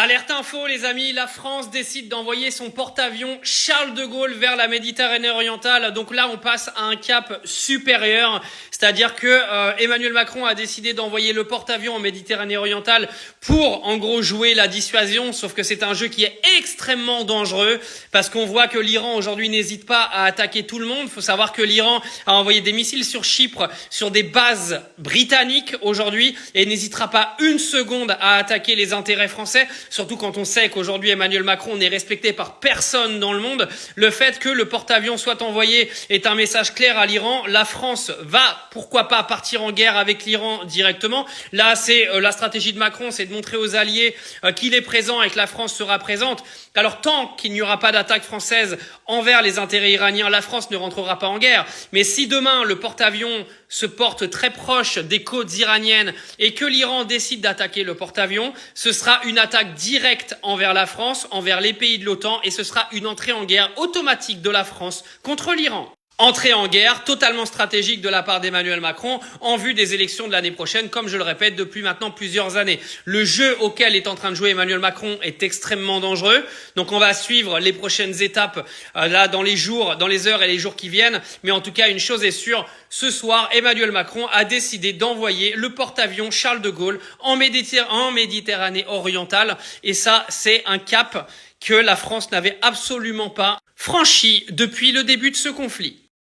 Alerte info les amis, la France décide d'envoyer son porte-avions Charles de Gaulle vers la Méditerranée orientale. Donc là on passe à un cap supérieur, c'est-à-dire que Emmanuel Macron a décidé d'envoyer le porte-avions en Méditerranée orientale pour en gros jouer la dissuasion, sauf que c'est un jeu qui est extrêmement dangereux parce qu'on voit que l'Iran aujourd'hui n'hésite pas à attaquer tout le monde. Il faut savoir que l'Iran a envoyé des missiles sur Chypre, sur des bases britanniques aujourd'hui et n'hésitera pas une seconde à attaquer les intérêts français. Surtout quand on sait qu'aujourd'hui Emmanuel Macron n'est respecté par personne dans le monde. Le fait que le porte-avions soit envoyé est un message clair à l'Iran. La France va, pourquoi pas, partir en guerre avec l'Iran directement. Là, c'est la stratégie de Macron, c'est de montrer aux alliés qu'il est présent et que la France sera présente. Alors tant qu'il n'y aura pas d'attaque française envers les intérêts iraniens, la France ne rentrera pas en guerre. Mais si demain le porte-avions se porte très proche des côtes iraniennes et que l'Iran décide d'attaquer le porte-avions, ce sera une attaque directe envers la France, envers les pays de l'OTAN, et ce sera une entrée en guerre automatique de la France contre l'Iran. Entrée en guerre totalement stratégique de la part d'Emmanuel Macron en vue des élections de l'année prochaine, comme je le répète depuis maintenant plusieurs années. Le jeu auquel est en train de jouer Emmanuel Macron est extrêmement dangereux. Donc on va suivre les prochaines étapes là dans les jours, dans les heures et les jours qui viennent. Mais en tout cas, une chose est sûre, ce soir, Emmanuel Macron a décidé d'envoyer le porte-avions Charles de Gaulle en Méditerranée orientale. Et ça, c'est un cap que la France n'avait absolument pas franchi depuis le début de ce conflit.